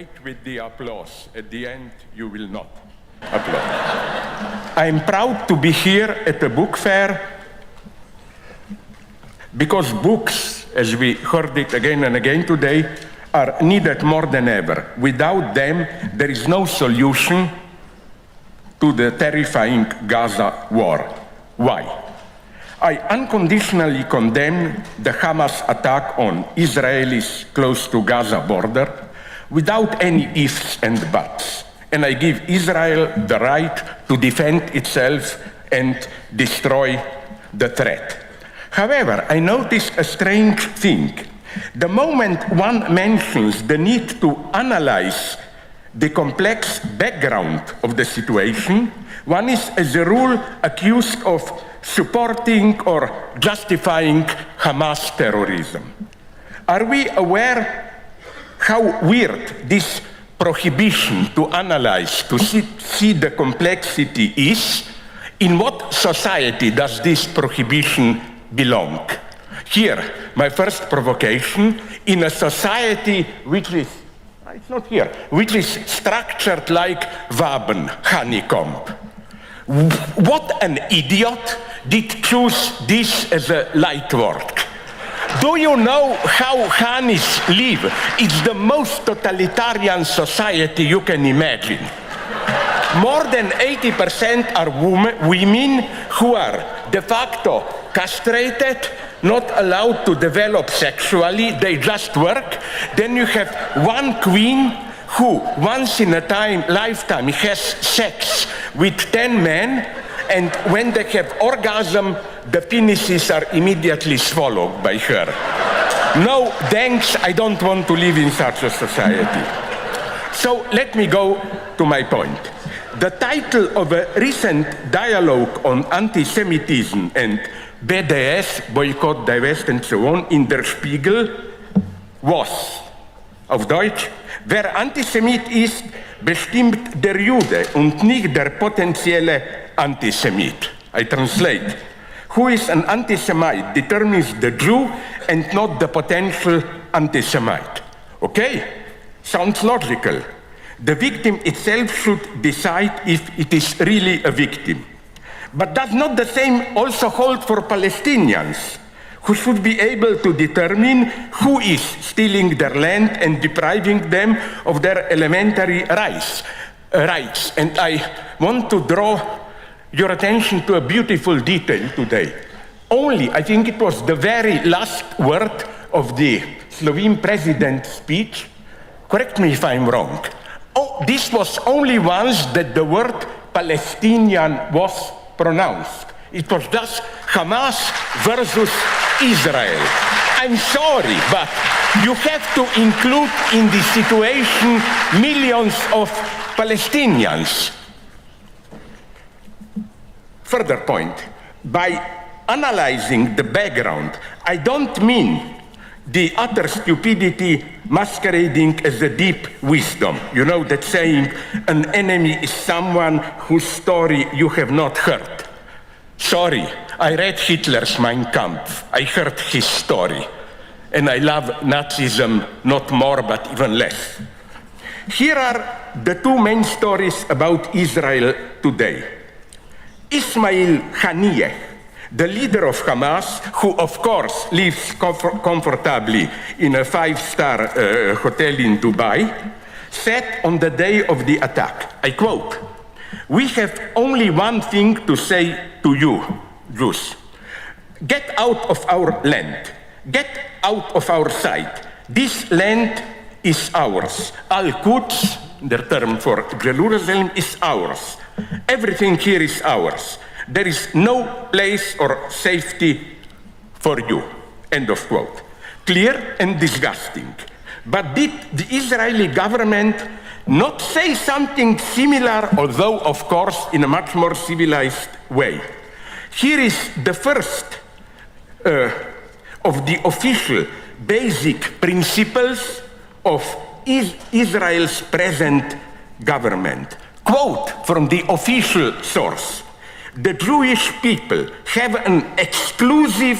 wait with the applause. At the end, you will not applaud. I'm proud to be here at the book fair because books, as we heard it again and again today, are needed more than ever. Without them, there is no solution to the terrifying Gaza war. Why? I unconditionally condemn the Hamas attack on Israelis close to Gaza border without any ifs and buts. And I give Israel the right to defend itself and destroy the threat. However, I noticed a strange thing. The moment one mentions the need to analyze the complex background of the situation, one is, as a rule, accused of supporting or justifying Hamas terrorism. Are we aware how weird this prohibition to analyze, to see the complexity is? In what society does this prohibition belong? Here, my first provocation, in a society which is, it's not here, which is structured like Waben, honeycomb. What an idiot did choose this as a light word. Do you know how Hanis live? It's the most totalitarian society you can imagine. More than 80% are women who are de facto castrated, not allowed to develop sexually, they just work. Then you have one queen who once in a lifetime has sex with 10 men, and when they have orgasm, the penises are immediately swallowed by her. No, thanks, I don't want to live in such a society. So let me go to my point. The title of a recent dialogue on anti-Semitism and BDS, boycott, divest, and so on, in Der Spiegel was, auf Deutsch, wer Antisemit ist, bestimmt der Jude und nicht der potenzielle Antisemit. I translate. Who is an anti-Semite determines the Jew and not the potential anti-Semite. Okay, sounds logical. The victim itself should decide if it is really a victim. But does not the same also hold for Palestinians, who should be able to determine who is stealing their land and depriving them of their elementary rights? And I want to draw your attention to a beautiful detail today. Only, I think it was the very last word of the Slovene president's speech, correct me if I'm wrong, this was only once that the word Palestinian was pronounced. It was just Hamas versus Israel. I'm sorry, but you have to include in this situation millions of Palestinians. Further point, by analyzing the background, I don't mean the utter stupidity masquerading as a deep wisdom. You know that saying, an enemy is someone whose story you have not heard. Sorry, I read Hitler's Mein Kampf. I heard his story. And I love Nazism, not more, but even less. Here are the two main stories about Israel today. Ismail Haniyeh, the leader of Hamas, who of course lives comfortably in a 5-star hotel in Dubai, said on the day of the attack, I quote, "We have only one thing to say to you, Jews. Get out of our land. Get out of our sight. This land is ours. Al-Quds, the term for Jerusalem, is ours. Everything here is ours. There is no place or safety for you." End of quote. Clear and disgusting. But did the Israeli government not say something similar, although of course in a much more civilized way? Here is the first of the official basic principles of Israel's present government. Quote from the official source: "The Jewish people have an exclusive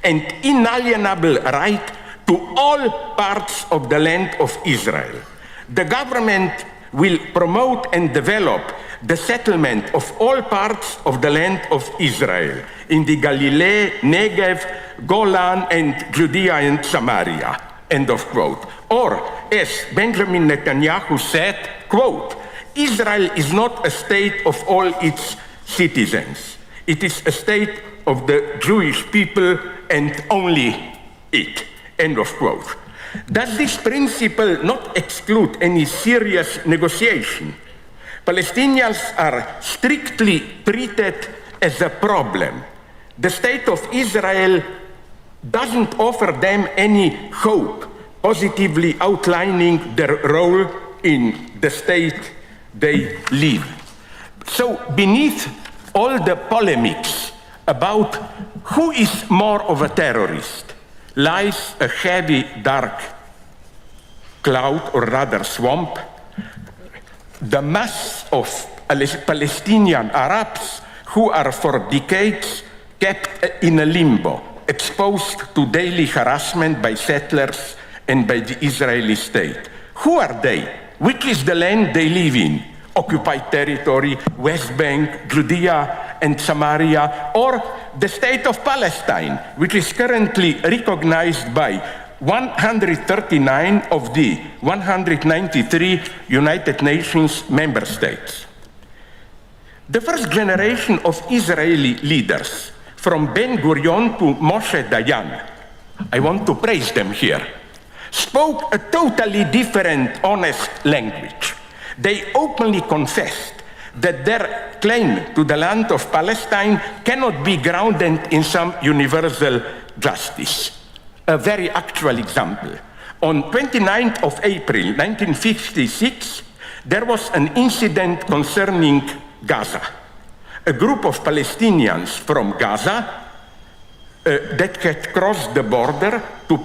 and inalienable right to all parts of the land of Israel. The government will promote and develop the settlement of all parts of the land of Israel, in the Galilee, Negev, Golan, and Judea and Samaria, end of quote. Or, as Benjamin Netanyahu said, quote, Israel is not a state of all its citizens. It is a state of the Jewish people and only it, end of quote. Does this principle not exclude any serious negotiation? Palestinians are strictly treated as a problem. The state of Israel doesn't offer them any hope, positively outlining their role in the state they live. So beneath all the polemics about who is more of a terrorist lies a heavy, dark cloud, or rather swamp. The mass of Palestinian Arabs who are for decades kept in a limbo, exposed to daily harassment by settlers and by the Israeli state. Who are they? Which is the land they live in? Occupied territory, West Bank, Judea and Samaria, or the state of Palestine, which is currently recognized by 139 of the 193 United Nations member states. The first generation of Israeli leaders, from Ben Gurion to Moshe Dayan, I want to praise them here, spoke a totally different, honest language. They openly confessed that their claim to the land of Palestine cannot be grounded in some universal justice. A very actual example. On 29th of April 1956, there was an incident concerning Gaza. A group of Palestinians from Gaza that had crossed the border to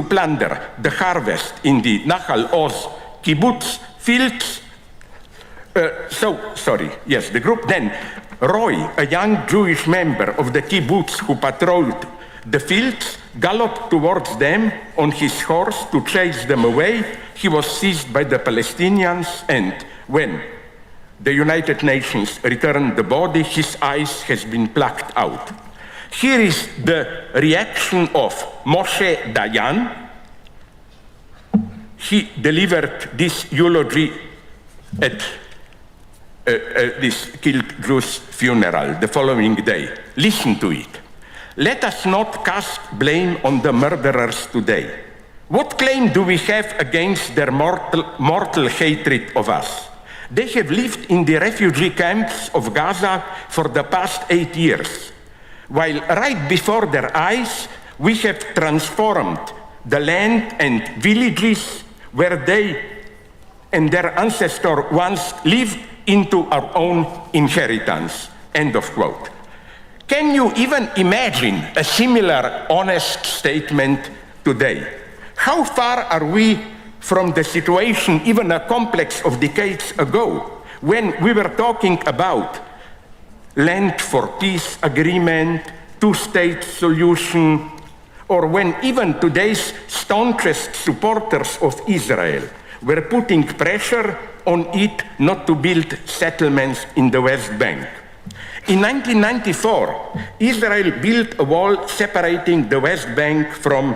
plunder the harvest in the Nahal Oz kibbutz fields. The group then, Roy, a young Jewish member of the kibbutz who patrolled the fields, galloped towards them on his horse to chase them away. He was seized by the Palestinians, and when the United Nations returned the body, his eyes has been plucked out. Here is the reaction of Moshe Dayan. He delivered this eulogy at this killed Jew's funeral the following day. Listen to it. Let us not cast blame on the murderers today. What claim do we have against their mortal hatred of us? They have lived in the refugee camps of Gaza for the past 8 years, while right before their eyes we have transformed the land and villages where they and their ancestors once lived into our own inheritance. End of quote. Can you even imagine a similar honest statement today? How far are we from the situation, even a complex of decades ago, when we were talking about land for peace agreement, two-state solution, or when even today's staunchest supporters of Israel were putting pressure on it not to build settlements in the West Bank? In 1994, Israel built a wall separating the West Bank from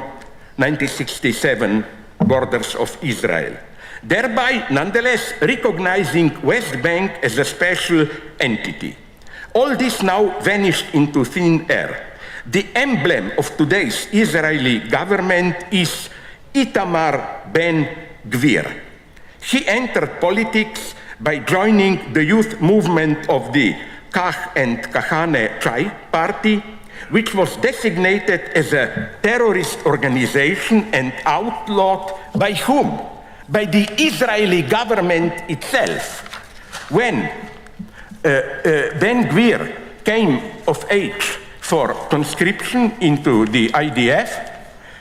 1967 borders of Israel, thereby nonetheless recognizing West Bank as a special entity. All this now vanished into thin air. The emblem of today's Israeli government is Itamar Ben-Gvir. He entered politics by joining the youth movement of the Kach and Kahane Chai party, which was designated as a terrorist organization and outlawed by whom? By the Israeli government itself. When Ben-Gvir came of age for conscription into the IDF,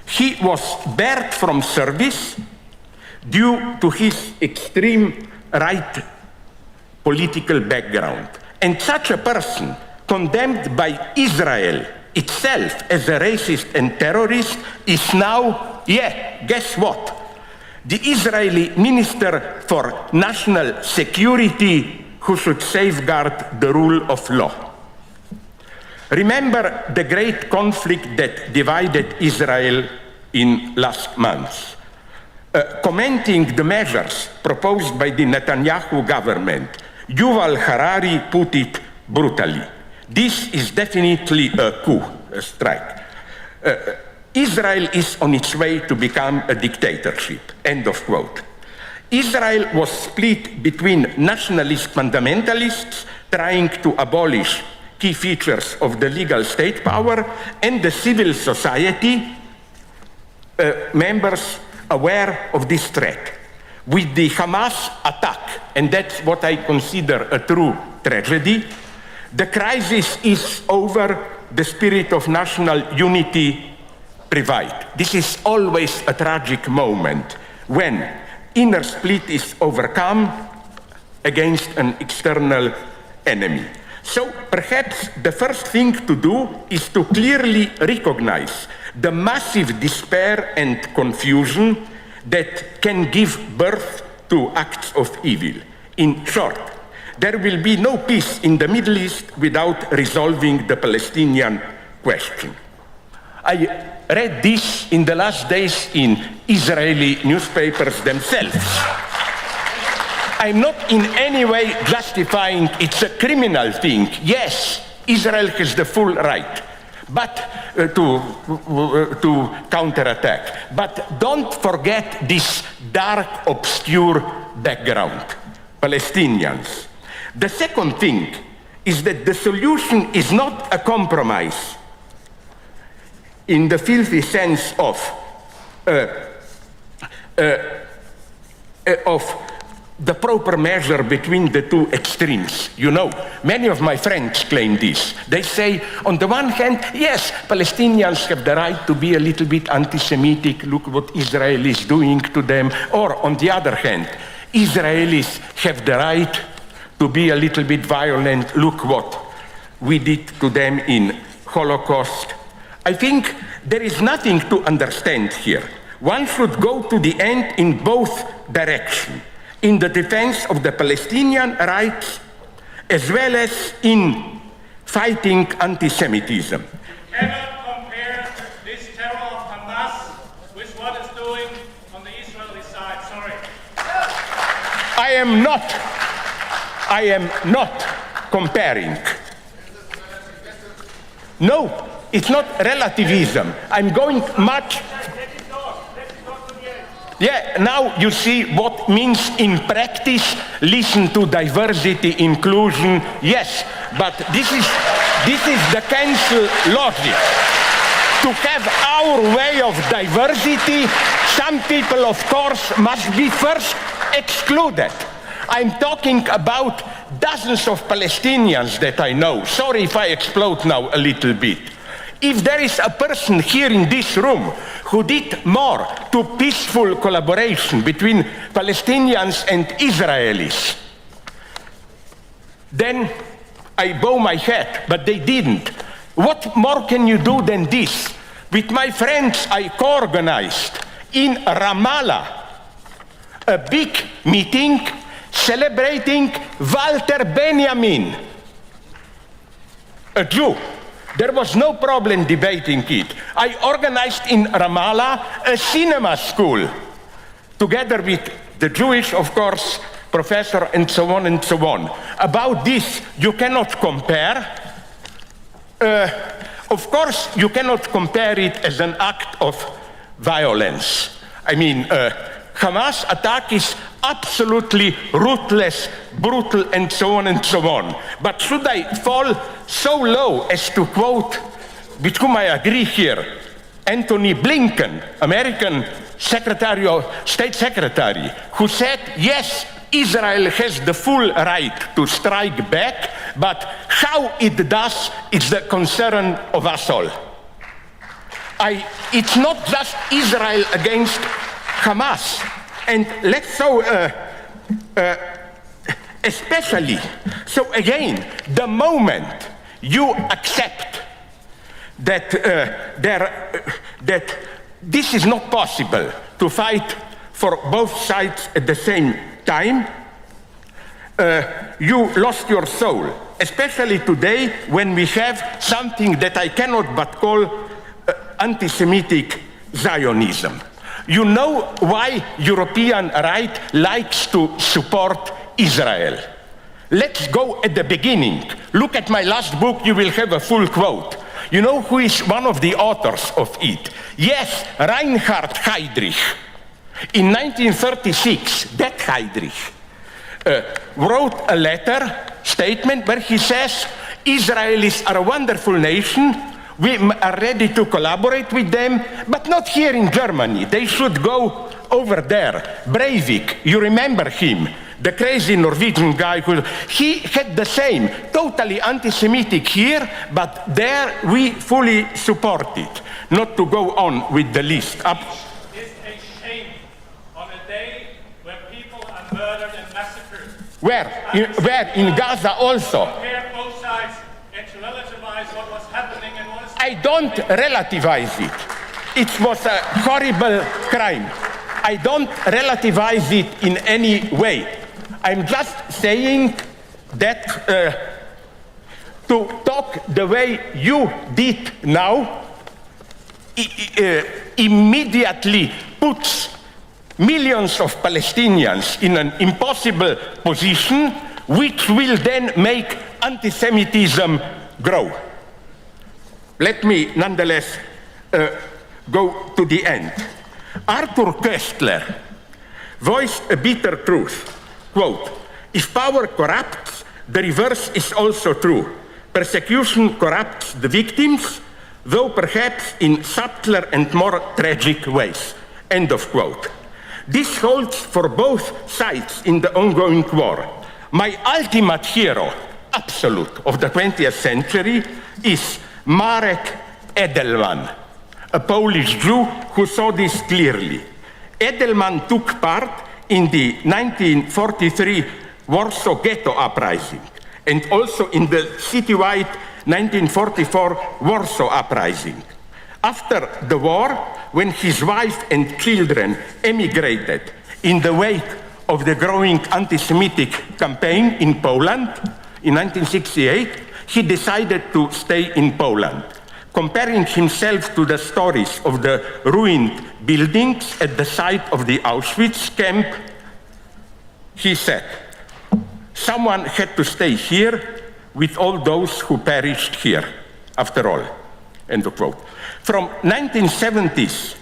he was barred from service due to his extreme right political background. And such a person, condemned by Israel itself as a racist and terrorist, is now, guess what? the Israeli Minister for National Security who should safeguard the rule of law. Remember the great conflict that divided Israel in last month. Commenting the measures proposed by the Netanyahu government, Yuval Harari put it brutally. This is definitely a coup, a strike. Israel is on its way to become a dictatorship, end of quote. Israel was split between nationalist fundamentalists trying to abolish key features of the legal state power and the civil society members aware of this threat. With the Hamas attack, and that's what I consider a true tragedy, the crisis is over, the spirit of national unity prevailed. This is always a tragic moment when inner split is overcome against an external enemy. So perhaps the first thing to do is to clearly recognize the massive despair and confusion that can give birth to acts of evil. In short, there will be no peace in the Middle East without resolving the Palestinian question. I read this in the last days in Israeli newspapers themselves. I'm not in any way justifying it's a criminal thing. Yes, Israel has the full right to counterattack. But don't forget this dark, obscure background, Palestinians. The second thing is that the solution is not a compromise in the filthy sense of the proper measure between the two extremes. You know, many of my friends claim this. They say, on the one hand, yes, Palestinians have the right to be a little bit anti-Semitic, look what Israel is doing to them. Or on the other hand, Israelis have the right to be a little bit violent, look what we did to them in Holocaust. I think there is nothing to understand here. One should go to the end in both directions, in the defense of the Palestinian rights, as well as in fighting anti-Semitism. You cannot compare this terror of Hamas with what it's doing on the Israeli side. Sorry. I am not comparing. No, it's not relativism. I'm going much. Yeah, now you see what means in practice. Listen to diversity, inclusion. Yes, but this is the cancel logic. To have our way of diversity, some people, of course, must be first excluded. I'm talking about dozens of Palestinians that I know. Sorry if I explode now a little bit. If there is a person here in this room who did more to peaceful collaboration between Palestinians and Israelis, then I bow my head, but they didn't. What more can you do than this? With my friends, I co-organized in Ramallah a big meeting celebrating Walter Benjamin, a Jew. There was no problem debating it. I organized in Ramallah a cinema school, together with the Jewish, of course, professor and so on and so on. About this, you cannot compare. Of course, you cannot compare it as an act of violence. I mean, Hamas attack is absolutely ruthless, brutal, and so on and so on. But should I fall so low as to quote, with whom I agree here, Anthony Blinken, American State Secretary, who said, yes, Israel has the full right to strike back, but how it does is the concern of us all. It's not just Israel against Hamas. And let's so, especially, so again, the moment you accept that, that this is not possible to fight for both sides at the same time, you lost your soul, especially today when we have something that I cannot but call anti-Semitic Zionism. You know why European right likes to support Israel. Let's go at the beginning. Look at my last book, you will have a full quote. You know who is one of the authors of it? Yes, Reinhard Heydrich. In 1936, that Heydrich wrote a letter, statement, where he says, Israelis are a wonderful nation, we are ready to collaborate with them, but not here in Germany. They should go over there. Breivik, you remember him, the crazy Norwegian guy he had the same, totally anti-Semitic here, but there we fully support it. Not to go on with the list. It's a shame on a day where people are murdered and massacred. Where? In Gaza also. Compare both sides and to relativize what was happening and what is I don't relativize it. It was a horrible crime. I don't relativize it in any way. I'm just saying that to talk the way you did now immediately puts millions of Palestinians in an impossible position, which will then make anti-Semitism grow. Let me nonetheless go to the end. Arthur Koestler voiced a bitter truth. Quote, if power corrupts, the reverse is also true. Persecution corrupts the victims, though perhaps in subtler and more tragic ways. End of quote. This holds for both sides in the ongoing war. My ultimate hero, absolute, of the 20th century is Marek Edelman, a Polish Jew who saw this clearly. Edelman took part in the 1943 Warsaw Ghetto Uprising and also in the citywide 1944 Warsaw Uprising. After the war, when his wife and children emigrated in the wake of the growing anti-Semitic campaign in Poland in 1968, he decided to stay in Poland. Comparing himself to the stories of the ruined buildings at the site of the Auschwitz camp, he said, someone had to stay here with all those who perished here, after all, end of quote. From 1970s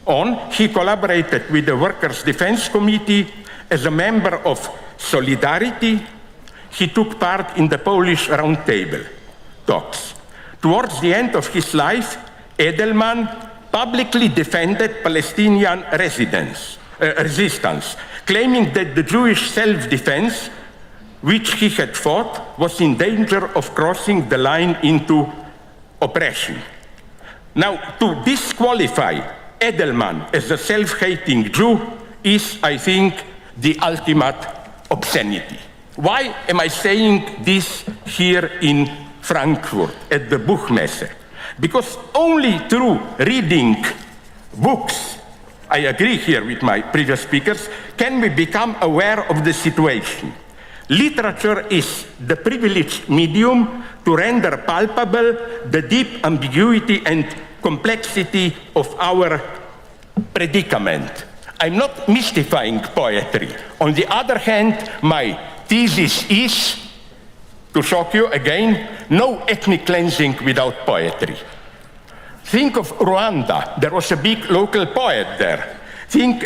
on, he collaborated with the Workers' Defense Committee as a member of Solidarity. He took part in the Polish Roundtable talks. Towards the end of his life, Edelman publicly defended Palestinian resistance, claiming that the Jewish self-defense, which he had fought, was in danger of crossing the line into oppression. Now, to disqualify Edelman as a self-hating Jew is, I think, the ultimate obscenity. Why am I saying this here in Frankfurt at the Buchmesse? Because only through reading books, I agree here with my previous speakers, can we become aware of the situation. Literature is the privileged medium to render palpable the deep ambiguity and complexity of our predicament. I'm not mystifying poetry. On the other hand, my thesis is, to shock you again, no ethnic cleansing without poetry. Think of Rwanda. There was a big local poet there. Think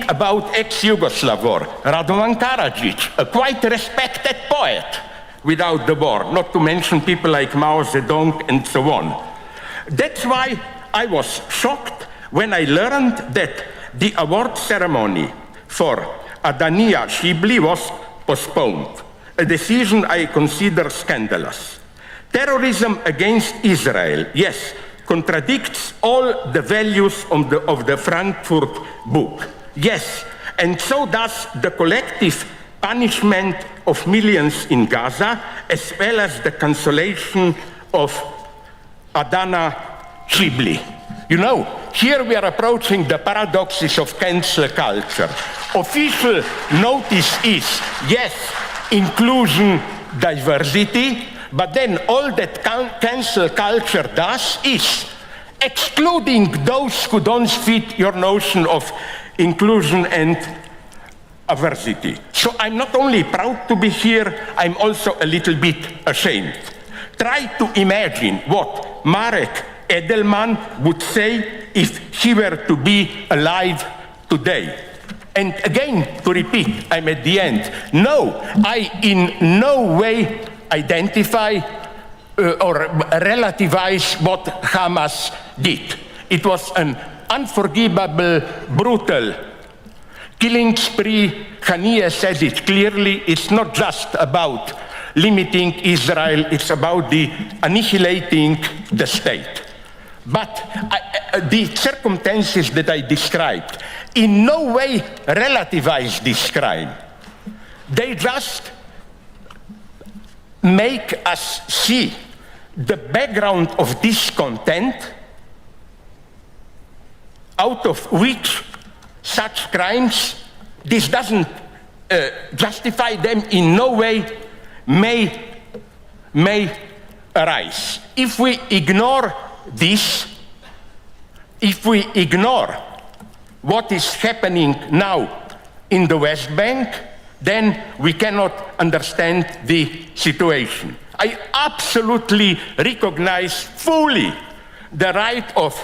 about ex-Yugoslav war, Radovan Karadzic, a quite respected poet without the war, not to mention people like Mao Zedong and so on. That's why I was shocked when I learned that the award ceremony for Adania Shibli was postponed, a decision I consider scandalous. Terrorism against Israel, yes, contradicts all the values of the Frankfurt book. Yes, and so does the collective punishment of millions in Gaza, as well as the cancellation of Adana Shibli. You know, here we are approaching the paradoxes of cancel culture. Official notice is, yes, inclusion, diversity, but then all that cancel culture does is excluding those who don't fit your notion of inclusion and diversity. So I'm not only proud to be here, I'm also a little bit ashamed. Try to imagine what Marek Edelman would say if he were to be alive today. And again, to repeat, I'm at the end. No, I in no way identify or relativize what Hamas did. It was an unforgivable, brutal killing spree. Haniyeh says it clearly. It's not just about limiting Israel, it's about annihilating the state. But the circumstances that I described in no way relativize this crime. They just make us see the background of discontent out of which such crimes, this doesn't justify them in no way, may arise. If we ignore this, if we ignore what is happening now in the West Bank, then we cannot understand the situation. I absolutely recognize fully the right of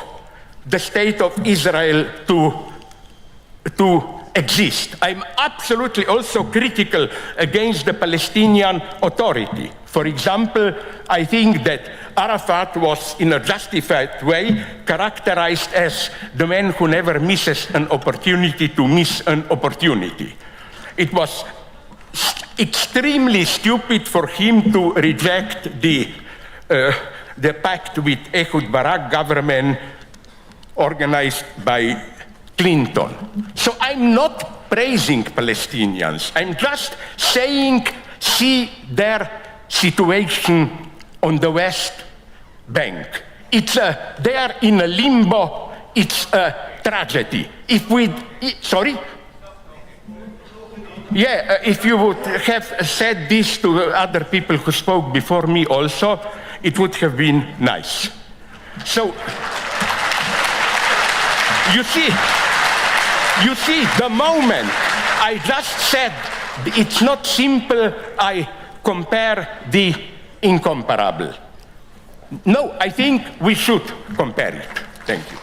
the state of Israel to exist. I'm absolutely also critical against the Palestinian Authority. For example, I think that Arafat was, in a justified way, characterized as the man who never misses an opportunity to miss an opportunity. It was extremely stupid for him to reject the pact with Ehud Barak government organized by Clinton. So I'm not praising Palestinians. I'm just saying, see their situation on the West Bank. They are in a limbo. It's a tragedy. If you would have said this to other people who spoke before me also, it would have been nice. So, you see, the moment I just said it's not simple, I compare the incomparable. No, I think we should compare it. Thank you.